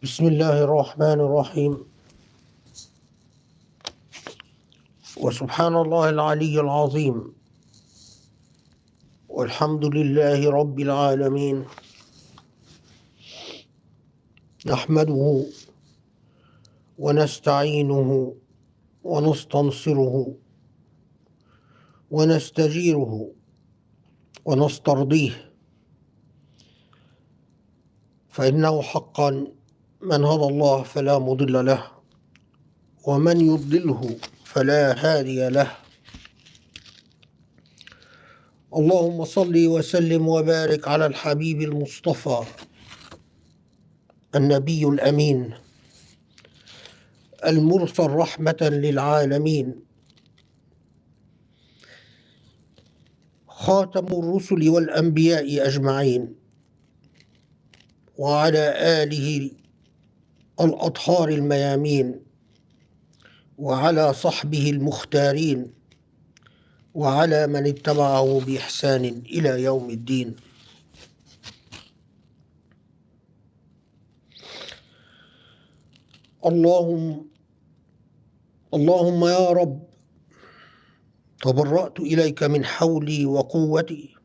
بسم الله الرحمن الرحيم وسبحان الله العلي العظيم والحمد لله رب العالمين نحمده ونستعينه ونستنصره ونستجيره ونسترضيه فإنه حقا من هدى الله فلا مضل له ومن يضلله فلا هادي له. اللهم صل وسلم وبارك على الحبيب المصطفى النبي الأمين المرسل رحمة للعالمين خاتم الرسل والأنبياء أجمعين وعلى آله الأطهار الميامين وعلى صحبه المختارين وعلى من اتبعه بإحسان إلى يوم الدين. اللهم يا رب تبرأت إليك من حولي وقوتي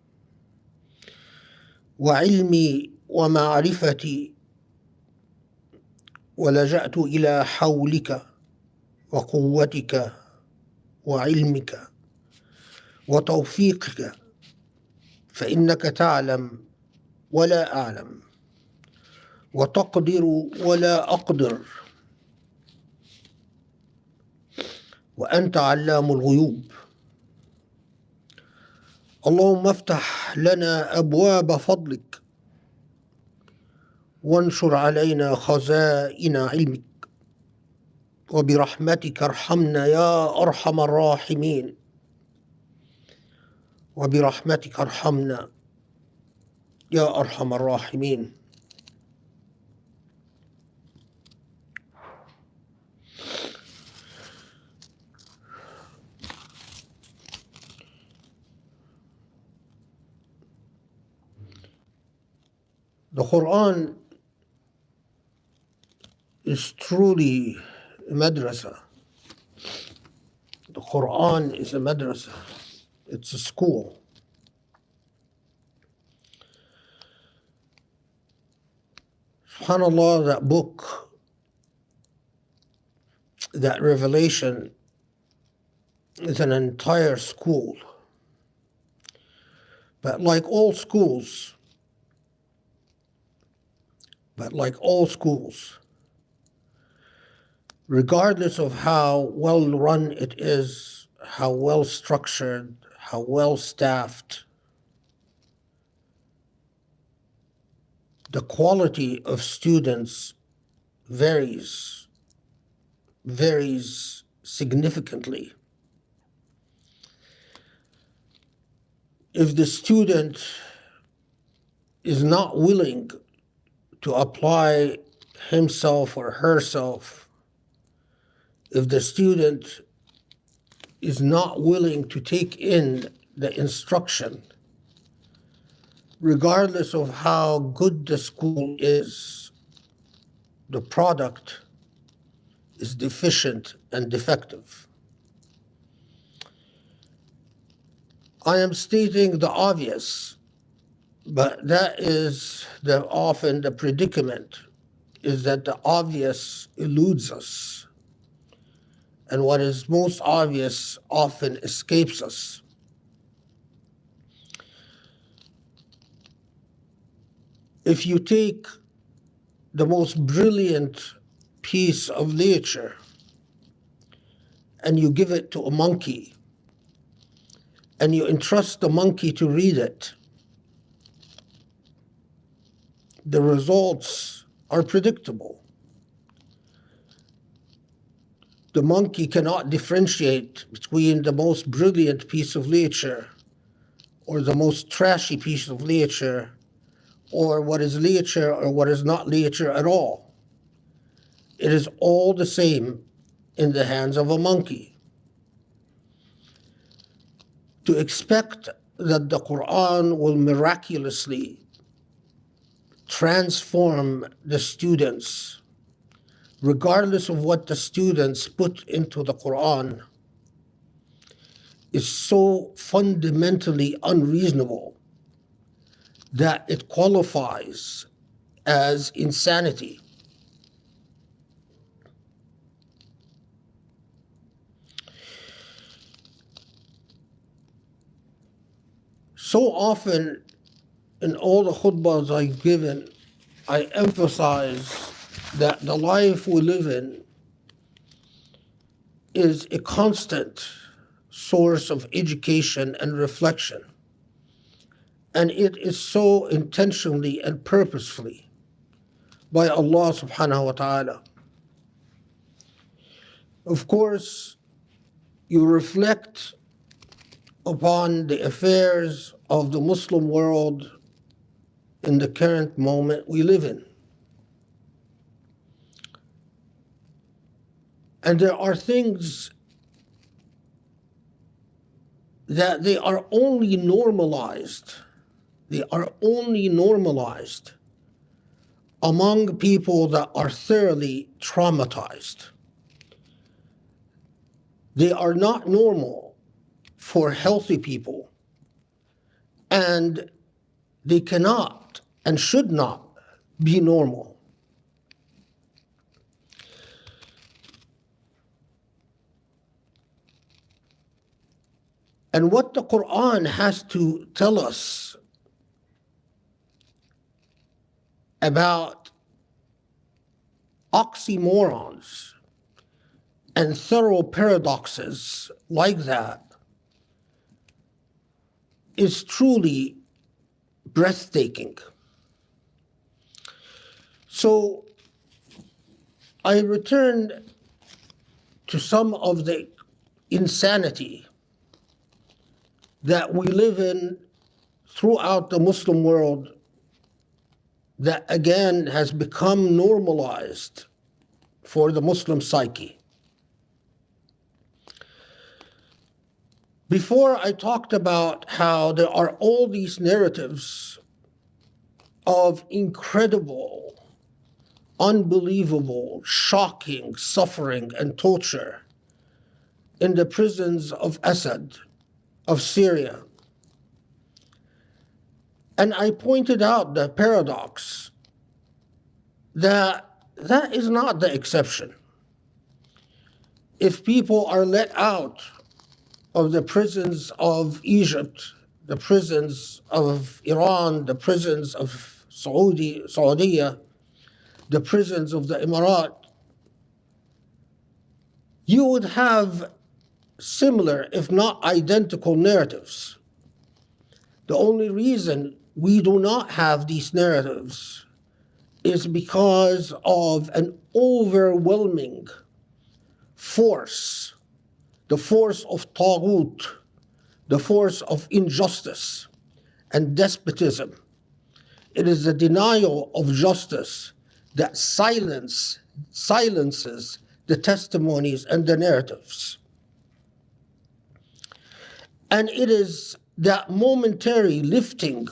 وعلمي ومعرفتي ولجأت إلى حولك وقوتك وعلمك وتوفيقك فإنك تعلم ولا أعلم وتقدر ولا أقدر وأنت علام الغيوب. اللهم افتح لنا أبواب فضلك وانشر علينا خزائن علمك وبرحمتك ارحمنا يا أرحم الراحمين وبرحمتك ارحمنا يا أرحم الراحمين. The Qur'an is truly a madrasa. The Qur'an is a madrasa. It's a school. SubhanAllah, that book, that revelation is an entire school. But like all schools, regardless of how well run it is, how well structured, how well staffed, the quality of students varies significantly. If the student is not willing to apply himself or herself, if the student is not willing to take in the instruction, regardless of how good the school is, the product is deficient and defective. I am stating the obvious, but that is often the predicament, is that the obvious eludes us, and what is most obvious often escapes us. If you take the most brilliant piece of literature and you give it to a monkey and you entrust the monkey to read it, the results are predictable. The monkey cannot differentiate between the most brilliant piece of literature or the most trashy piece of literature, or what is literature or what is not literature at all. It is all the same in the hands of a monkey. To expect that the Qur'an will miraculously transform the students regardless of what the students put into the Qur'an, is so fundamentally unreasonable that it qualifies as insanity. So often in all the khutbahs I've given, I emphasize that the life we live in is a constant source of education and reflection. And it is so intentionally and purposefully by Allah subhanahu wa ta'ala. Of course, you reflect upon the affairs of the Muslim world in the current moment we live in. And there are things that they are only normalized. They are only normalized among people that are thoroughly traumatized. They are not normal for healthy people, and they cannot and should not be normal. And what the Qur'an has to tell us about oxymorons and thorough paradoxes like that is truly breathtaking. So I return to some of the insanity that we live in throughout the Muslim world that again has become normalized for the Muslim psyche. Before I talked about how there are all these narratives of incredible, unbelievable, shocking suffering and torture in the prisons of Assad, of Syria. And I pointed out the paradox that that is not the exception. If people are let out of the prisons of Egypt, the prisons of Iran, the prisons of Saudi, the prisons of the Emirat, you would have similar, if not identical, narratives. The only reason we do not have these narratives is because of an overwhelming force, the force of Taghut, the force of injustice and despotism. It is the denial of justice that silences the testimonies and the narratives. And it is that momentary lifting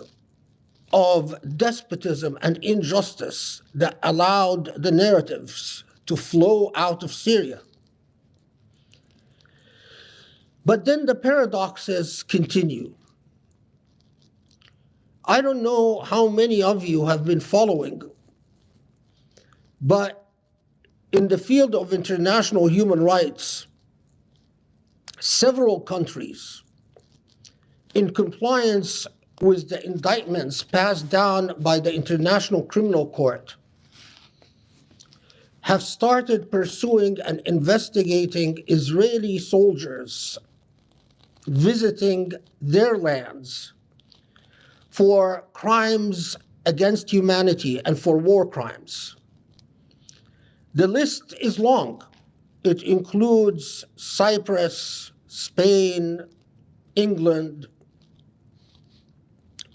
of despotism and injustice that allowed the narratives to flow out of Syria. But then the paradoxes continue. I don't know how many of you have been following, but in the field of international human rights, several countries, in compliance with the indictments passed down by the International Criminal Court, have started pursuing and investigating Israeli soldiers visiting their lands for crimes against humanity and for war crimes. The list is long. It includes Cyprus, Spain, England,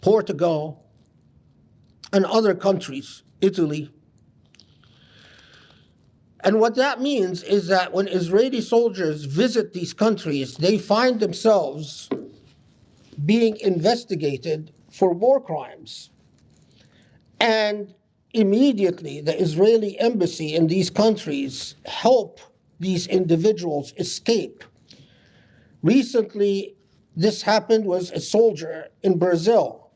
Portugal, and other countries, Italy. And what that means is that when Israeli soldiers visit these countries, they find themselves being investigated for war crimes. And immediately the Israeli embassy in these countries help these individuals escape. Recently, this happened was a soldier in Brazil.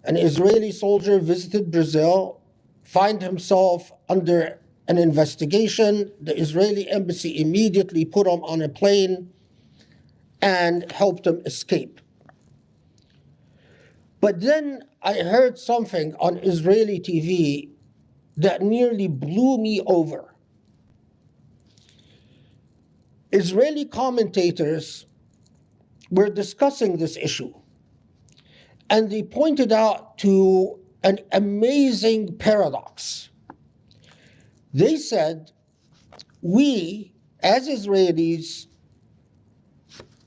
An Israeli soldier visited Brazil, find himself under an investigation. The Israeli embassy immediately put him on a plane and helped him escape. But then I heard something on Israeli TV that nearly blew me over. Israeli commentators were discussing this issue, and they pointed out to an amazing paradox. They said, we, as Israelis,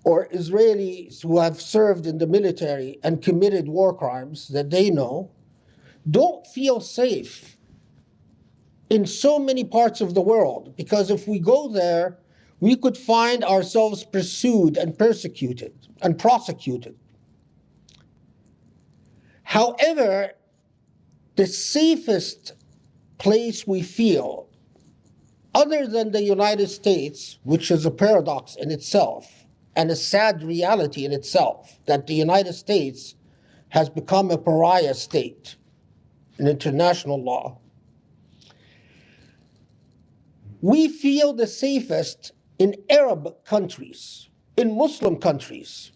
or Israelis who have served in the military and committed war crimes that they know, don't feel safe in so many parts of the world, because if we go there, we could find ourselves pursued and persecuted and prosecuted. However, the safest place we feel, other than the United States, which is a paradox in itself and a sad reality in itself, that the United States has become a pariah state in international law, we feel the safest in Arab countries, in Muslim countries.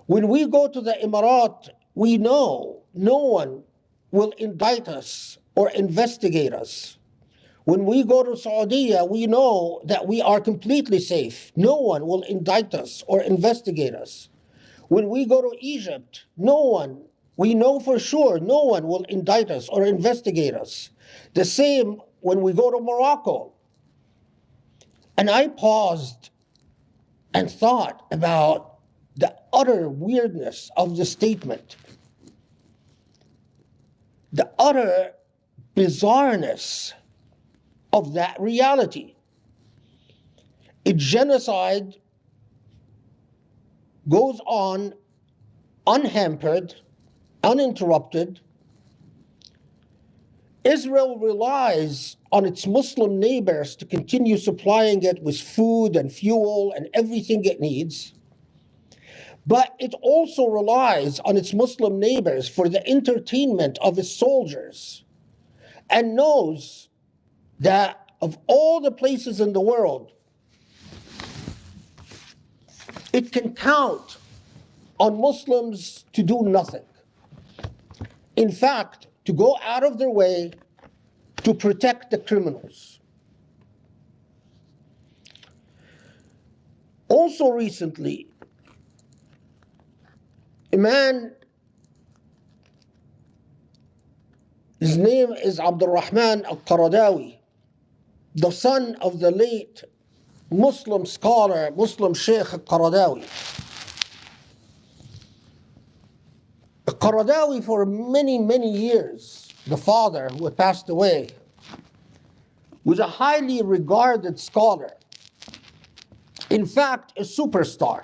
When we go to the Emirat, we know no one will indict us or investigate us. When we go to Saudi, we know that we are completely safe. No one will indict us or investigate us. When we go to Egypt, we know for sure no one will indict us or investigate us. The same when we go to Morocco. And I paused and thought about the utter weirdness of the statement, the utter bizarreness of that reality. A genocide goes on unhampered, uninterrupted. Israel relies on its Muslim neighbors to continue supplying it with food and fuel and everything it needs. But it also relies on its Muslim neighbors for the entertainment of its soldiers, and knows that of all the places in the world, it can count on Muslims to do nothing. In fact, to go out of their way to protect the criminals. Also recently, a man, his name is Abdul Rahman al-Qaradawi, the son of the late Muslim scholar, Muslim Sheikh al-Qaradawi. Qaradawi, for many, many years, the father who had passed away, was a highly regarded scholar. In fact, a superstar.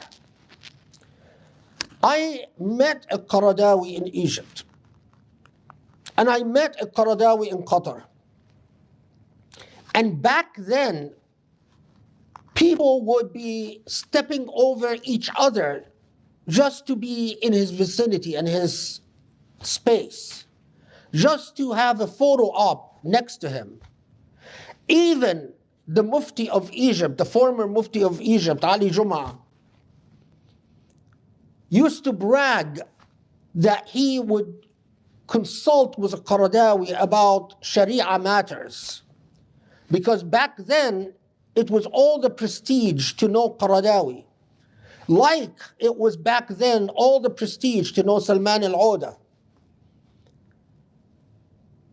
I met a Qaradawi in Egypt, and I met a Qaradawi in Qatar. And back then, people would be stepping over each other just to be in his vicinity and his space, just to have a photo op next to him. Even the Mufti of Egypt, the former Mufti of Egypt, Ali Jum'ah, used to brag that he would consult with a Qaradawi about Sharia matters. Because back then, it was all the prestige to know Qaradawi. Like it was back then all the prestige to know Salman al-Auda.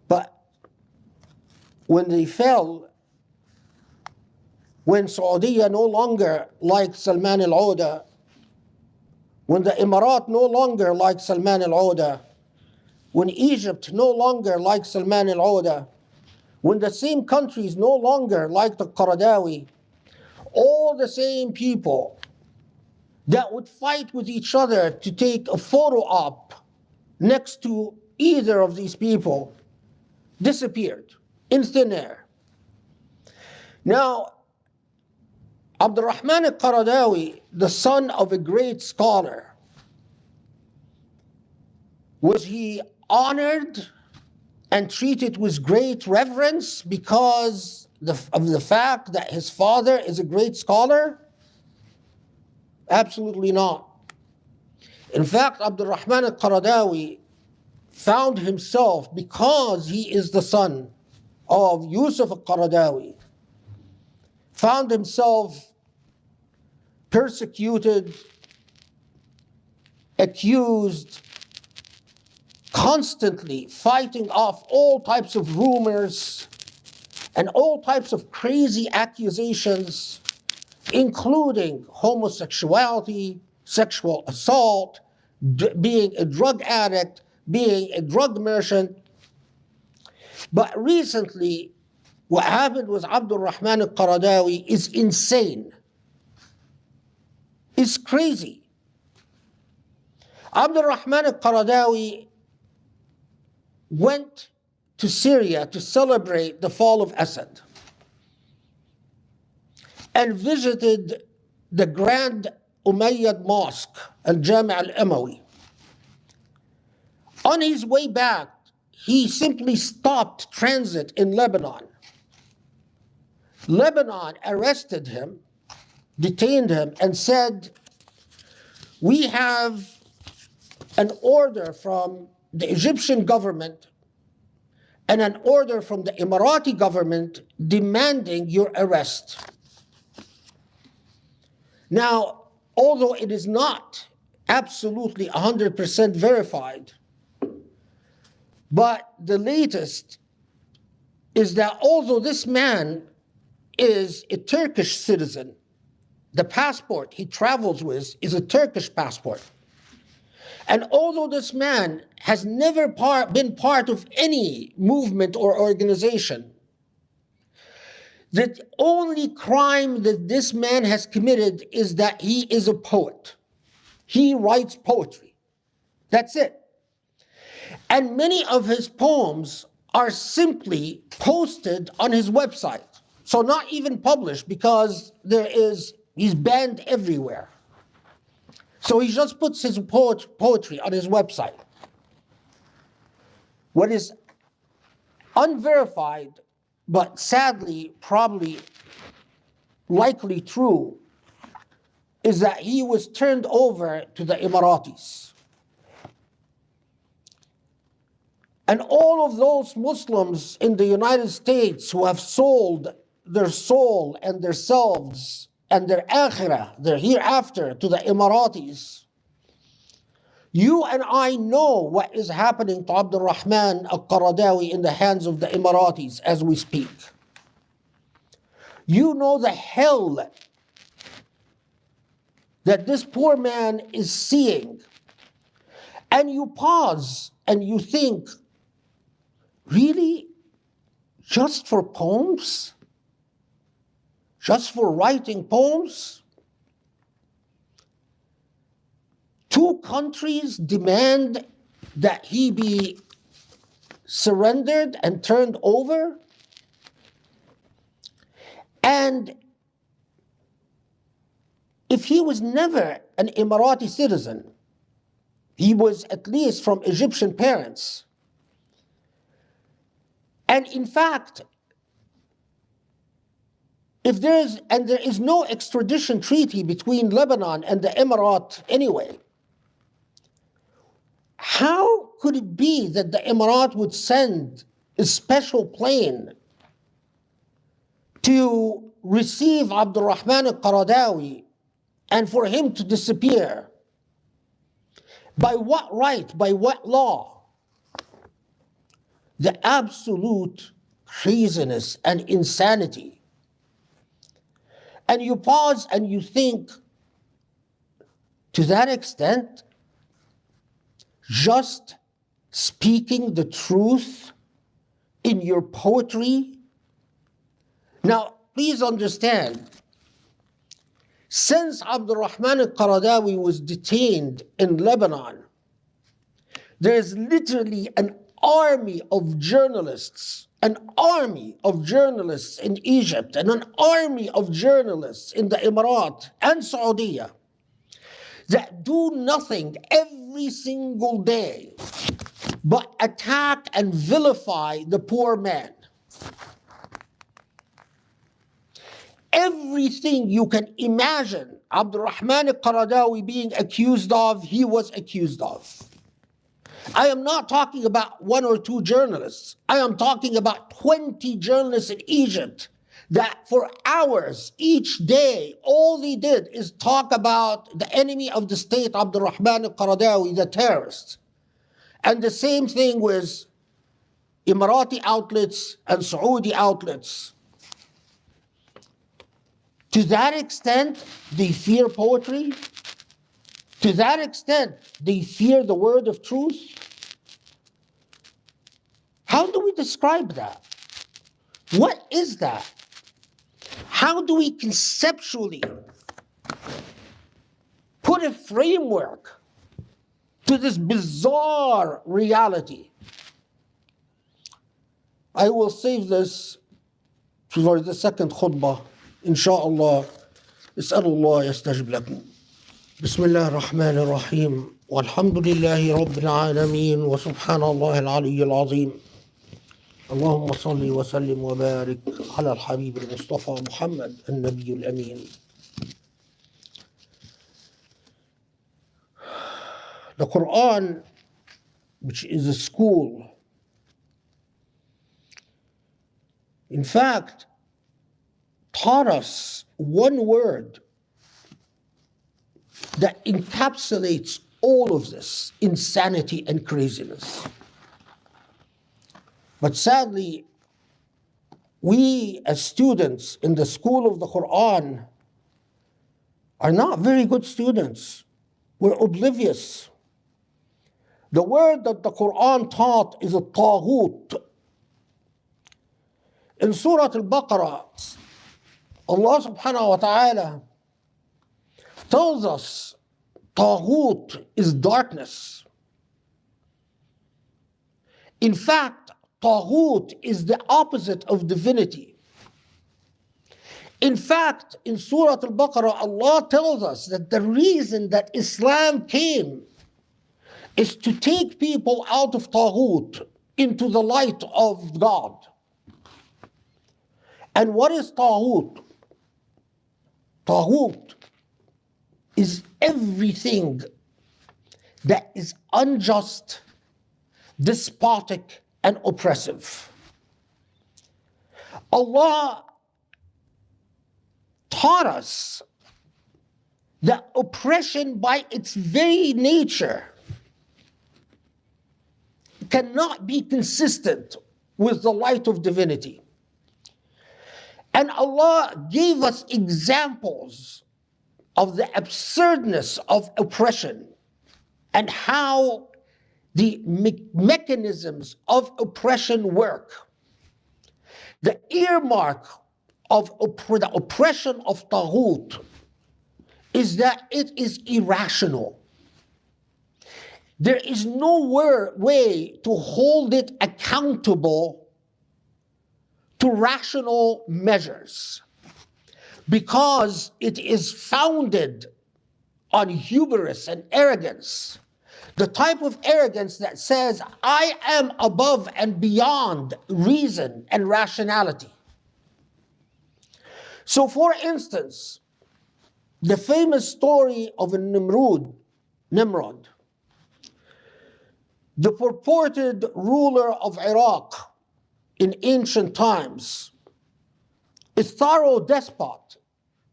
But when they fell, when Saudi no longer liked Salman al-Auda, when the Emirat no longer liked Salman al-Auda, when Egypt no longer liked Salman al-Auda, when the same countries no longer liked the Qaradawi, all the same people that would fight with each other to take a photo op next to either of these people disappeared in thin air. Now, Abdurrahman al-Qaradawi, the son of a great scholar, was he honored and treated with great reverence because of the fact that his father is a great scholar? Absolutely not. In fact, Abdurrahman al-Qaradawi found himself, because he is the son of Yusuf al-Qaradawi, found himself persecuted, accused, constantly fighting off all types of rumors and all types of crazy accusations, including homosexuality, sexual assault, being a drug addict, being a drug merchant. But recently, what happened with Abdurrahman al-Qaradawi is insane. It's crazy. Abdurrahman al-Qaradawi went to Syria to celebrate the fall of Assad and visited the Grand Umayyad Mosque, Al-Jami' Al-Amawi. On his way back, he simply stopped transit in Lebanon. Lebanon arrested him, detained him, and said, "We have an order from the Egyptian government and an order from the Emirati government demanding your arrest." Now, although it is not absolutely 100% verified, but the latest is that although this man is a Turkish citizen, the passport he travels with is a Turkish passport. And although this man has never been part of any movement or organization, the only crime that this man has committed is that he is a poet. He writes poetry. That's it. And many of his poems are simply posted on his website. So not even published, because he's banned everywhere. So he just puts his poetry on his website. What is unverified, but sadly probably likely true, is that he was turned over to the Emiratis. And all of those Muslims in the United States who have sold their soul and their selves and their akhirah, their hereafter, to the Emiratis, you and I know what is happening to Abdurrahman al-Qaradawi in the hands of the Emiratis as we speak. You know the hell that this poor man is seeing. And you pause and you think, really? Just for poems? Just for writing poems? Two countries demand that he be surrendered and turned over? And if he was never an Emirati citizen, he was at least from Egyptian parents. And in fact, if there is no extradition treaty between Lebanon and the Emirate anyway, how could it be that the Emirate would send a special plane to receive Abdurrahman al-Qaradawi and for him to disappear? By what right? By what law? The absolute craziness and insanity. And you pause and you think, to that extent, just speaking the truth in your poetry? Now, please understand, since Abdurrahman al-Qaradawi was detained in Lebanon, there is literally an army of journalists, an army of journalists in Egypt and an army of journalists in the Emirat and Saudi that do nothing every single day but attack and vilify the poor man. Everything you can imagine Abdurrahman al-Qaradawi being accused of, he was accused of. I am not talking about one or two journalists. I am talking about 20 journalists in Egypt that for hours each day, all they did is talk about the enemy of the state, Abdurrahman al-Qaradawi, the terrorist. And the same thing with Emirati outlets and Saudi outlets. To that extent, they fear poetry. To that extent, they fear the word of truth. How do we describe that? What is that? How do we conceptually put a framework to this bizarre reality? I will save this for the second khutbah. إن شاء الله اسأل الله يستجب لكم. بسم الله الرحمن الرحيم والحمد لله رب العالمين وسبحان الله العلي العظيم. اللهم صل وسلم وبارك على الحبيب المصطفى محمد النبي الأمين. The Qur'an, which is a school, in fact, taught us one word that encapsulates all of this insanity and craziness. But sadly, we as students in the school of the Qur'an are not very good students. We're oblivious. The word that the Qur'an taught is a taghut. In Surah Al-Baqarah, Allah subhanahu wa ta'ala tells us taghut is darkness. In fact, taghut is the opposite of divinity. In fact, in Surah Al-Baqarah, Allah tells us that the reason that Islam came is to take people out of taghut into the light of God. And what is taghut? Taghut is everything that is unjust, despotic, and oppressive. Allah taught us that oppression by its very nature cannot be consistent with the light of divinity. And Allah gave us examples of the absurdness of oppression and how the mechanisms of oppression work. The earmark of the oppression of taghut is that it is irrational. There is no way to hold it accountable to rational measures because it is founded on hubris and arrogance. The type of arrogance that says, I am above and beyond reason and rationality. So for instance, the famous story of Nimrod, the purported ruler of Iraq in ancient times, a thorough despot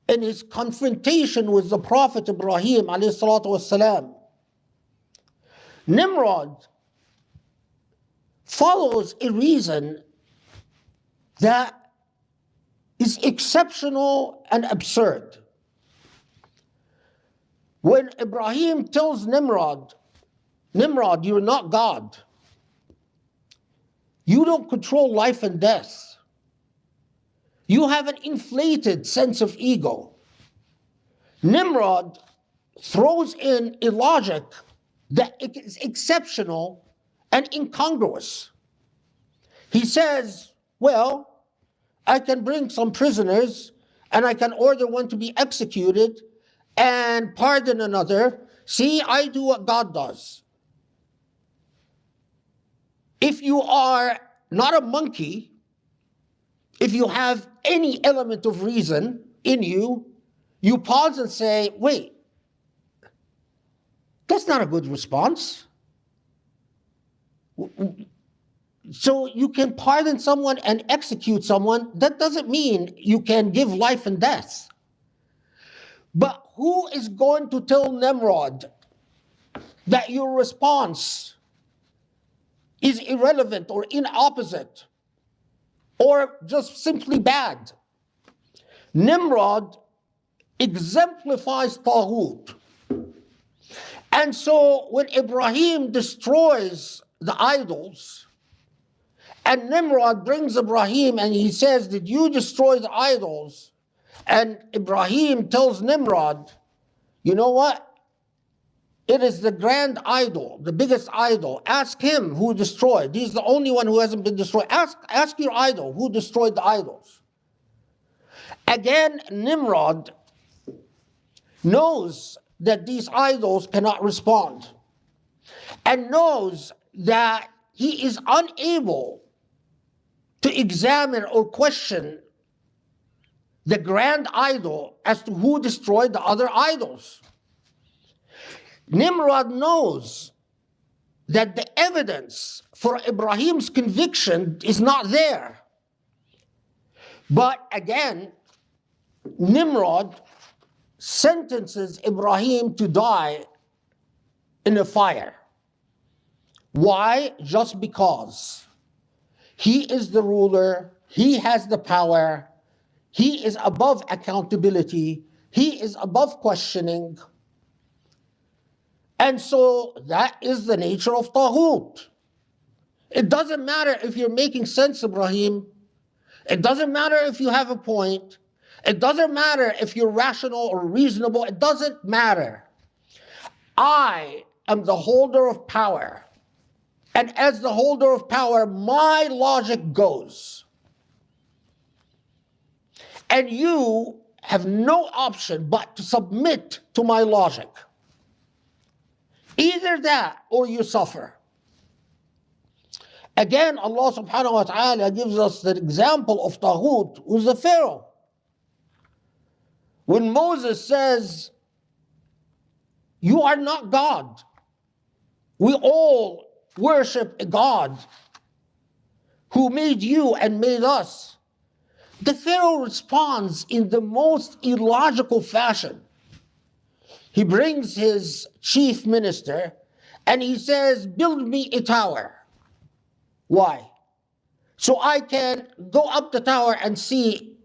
in his confrontation with the Prophet Ibrahim alayhi salatu wassalam. Nimrod follows a reason that is exceptional and absurd. When Ibrahim tells Nimrod, you're not God. You don't control life and death. You have an inflated sense of ego. Nimrod throws in a logic that is exceptional and incongruous. He says, well, I can bring some prisoners and I can order one to be executed and pardon another. See, I do what God does. If you are not a monkey, if you have any element of reason in you, you pause and say, wait, that's not a good response. So you can pardon someone and execute someone. That doesn't mean you can give life and death. But who is going to tell Nimrod that your response is irrelevant or inopposite or just simply bad? Nimrod exemplifies Taghut. And so when Ibrahim destroys the idols, and Nimrod brings Ibrahim and he says, did you destroy the idols? And Ibrahim tells Nimrod, you know what? It is the grand idol, the biggest idol. Ask him who destroyed. He's the only one who hasn't been destroyed. Ask your idol who destroyed the idols. Again, Nimrod knows that these idols cannot respond and knows that he is unable to examine or question the grand idol as to who destroyed the other idols. Nimrod knows that the evidence for Ibrahim's conviction is not there. But again, Nimrod sentences Ibrahim to die in a fire. Why? Just because. He is the ruler, he has the power, he is above accountability, he is above questioning. And so that is the nature of Taghut. It doesn't matter if you're making sense, Ibrahim. It doesn't matter if you have a point. It doesn't matter if you're rational or reasonable. It doesn't matter. I am the holder of power. And as the holder of power, my logic goes. And you have no option but to submit to my logic. Either that or you suffer. Again, Allah subhanahu wa ta'ala gives us the example of Taghut, who's the Pharaoh. When Moses says, you are not God. We all worship a God who made you and made us. The Pharaoh responds in the most illogical fashion. He brings his chief minister and he says, build me a tower. Why? So I can go up the tower and see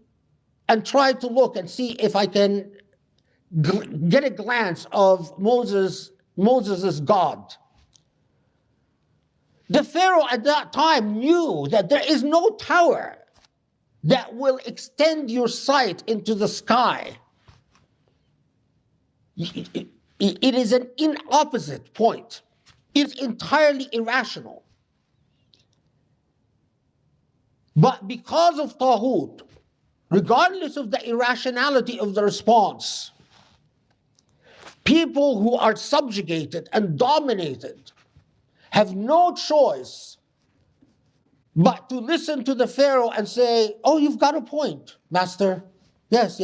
and try to look and see if I can get a glance of Moses' God. The Pharaoh at that time knew that there is no tower that will extend your sight into the sky. It is an inopposite point. It's entirely irrational. But because of Taghut, regardless of the irrationality of the response, people who are subjugated and dominated have no choice but to listen to the Pharaoh and say, oh, you've got a point, master. Yes.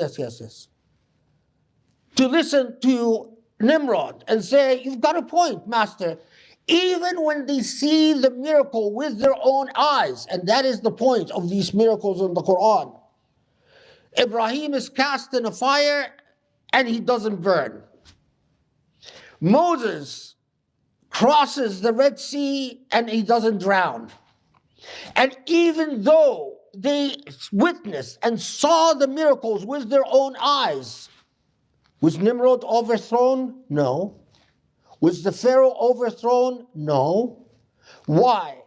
To listen to Nimrod and say, you've got a point, master. Even when they see the miracle with their own eyes, and that is the point of these miracles in the Qur'an. Ibrahim is cast in a fire and he doesn't burn. Moses crosses the Red Sea and he doesn't drown. And even though they witnessed and saw the miracles with their own eyes, was Nimrod overthrown? No. Was the Pharaoh overthrown? No. Why?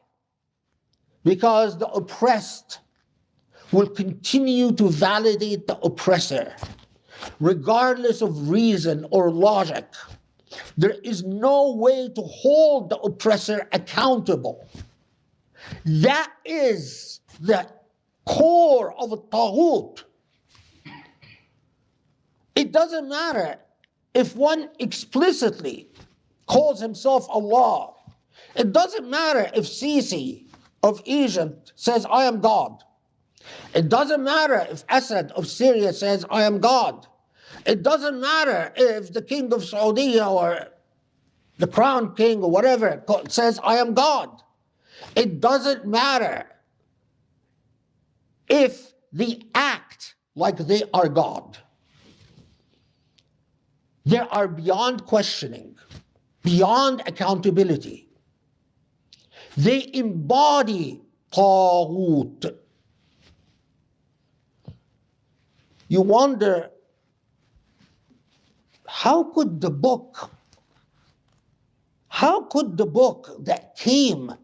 Because the oppressed will continue to validate the oppressor, regardless of reason or logic. There is no way to hold the oppressor accountable. That is the core of a taghut. It doesn't matter if one explicitly calls himself Allah. It doesn't matter if Sisi of Egypt says, I am God. It doesn't matter if Assad of Syria says, I am God. It doesn't matter if the king of Saudi or the crown king or whatever says, I am God. It doesn't matter if they act like they are God. They are beyond questioning, beyond accountability. They embody Taghut. You wonder, how could the book that came,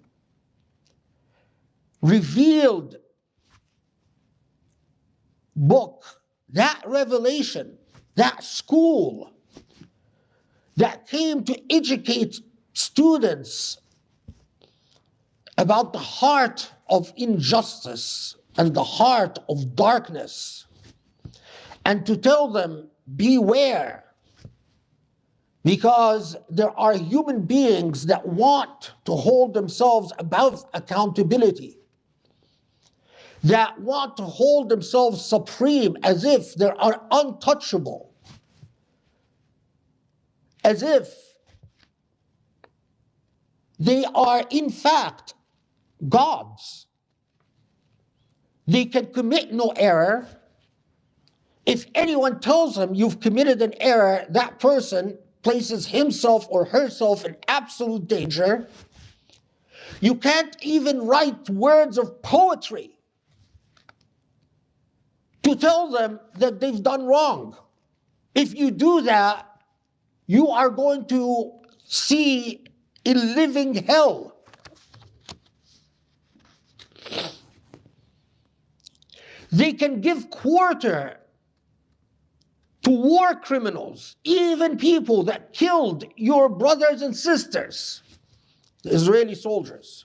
revealed book, that revelation, that school that came to educate students about the heart of injustice and the heart of darkness, and to tell them, beware, because there are human beings that want to hold themselves above accountability, that want to hold themselves supreme as if they are untouchable, as if they are in fact gods. They can commit no error. If anyone tells them you've committed an error, that person places himself or herself in absolute danger. You can't even write words of poetry to tell them that they've done wrong. If you do that, you are going to see a living hell. They can give quarter to war criminals, even people that killed your brothers and sisters, the Israeli soldiers.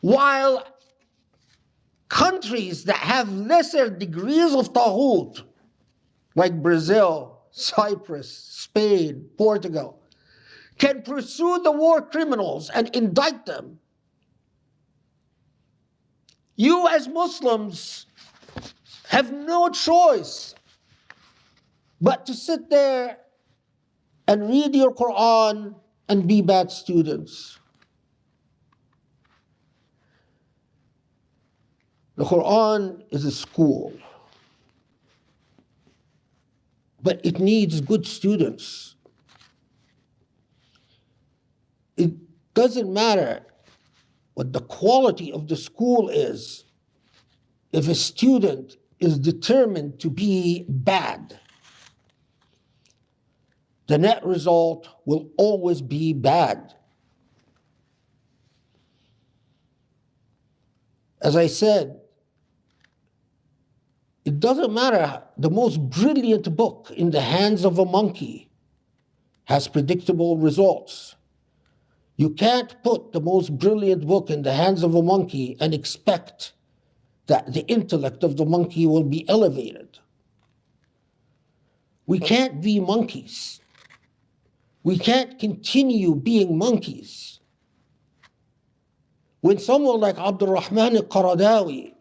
While countries that have lesser degrees of taghut, like Brazil, Cyprus, Spain, Portugal, can pursue the war criminals and indict them, you as Muslims have no choice but to sit there and read your Qur'an and be bad students. The Qur'an is a school, but it needs good students. It doesn't matter what the quality of the school is if a student is determined to be bad. The net result will always be bad. As I said, it doesn't matter, the most brilliant book in the hands of a monkey has predictable results. You can't put the most brilliant book in the hands of a monkey and expect that the intellect of the monkey will be elevated. We can't be monkeys. We can't continue being monkeys. When someone like Abdul Rahman al-Qaradawi,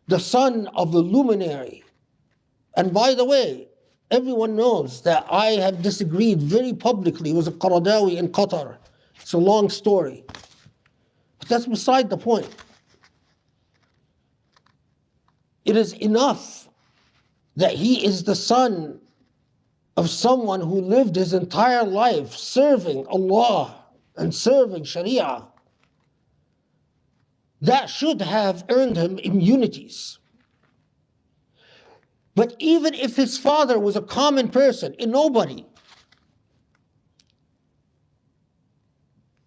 the son of a luminary, and by the way, everyone knows that I have disagreed very publicly with a Qaradawi in Qatar. It's a long story. But that's beside the point. It is enough that he is the son of someone who lived his entire life serving Allah and serving Sharia. That should have earned him immunities. But even if his father was a common person, a nobody,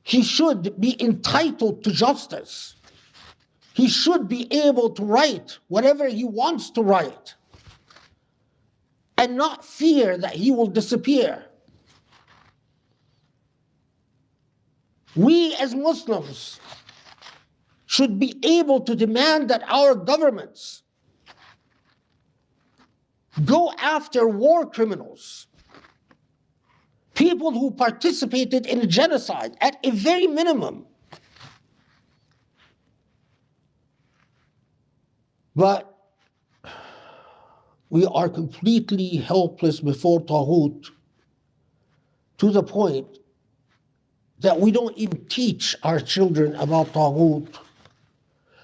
he should be entitled to justice. He should be able to write whatever he wants to write and not fear that he will disappear. We as Muslims should be able to demand that our governments go after war criminals, people who participated in genocide at a very minimum. But we are completely helpless before Taghut, to the point that we don't even teach our children about Taghut.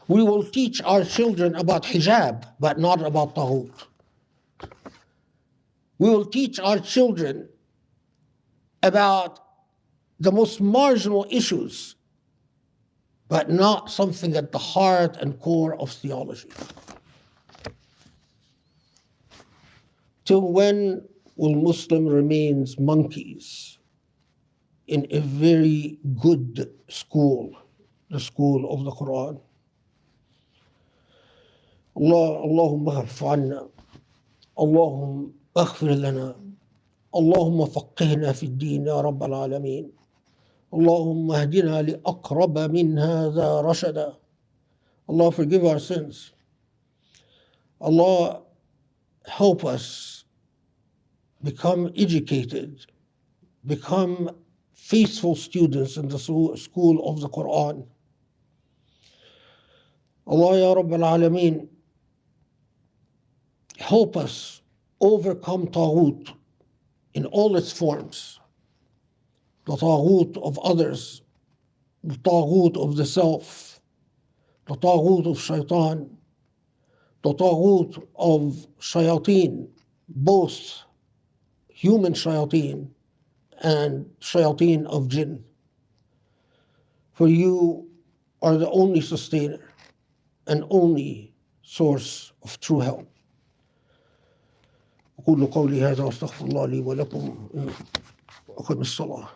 We will teach our children about hijab, but not about Taghut. We will teach our children about the most marginal issues, but not something at the heart and core of theology. Till when will Muslim remains monkeys in a very good school, the school of the Qur'an? اللهم اغفر عنا اللهم اغفر لنا اللهم فقهنا في الدين يا رب العالمين اللهم اهدنا لأقرب من هذا رشدا. Allah forgive our sins. Allah help us become educated, become faithful students in the school of the Qur'an. Allah ya Rabb al-Alameen, help us overcome Taghut in all its forms. The Taghut of others, the Taghut of the self, the Taghut of Shaitan, the Taghut of Shayateen, both human Shayateen and Shayateen of Jinn. For you are the only sustainer and only source of true help. أقول قولي هذا وأستغفر الله لي ولكم وأقم الصلاة.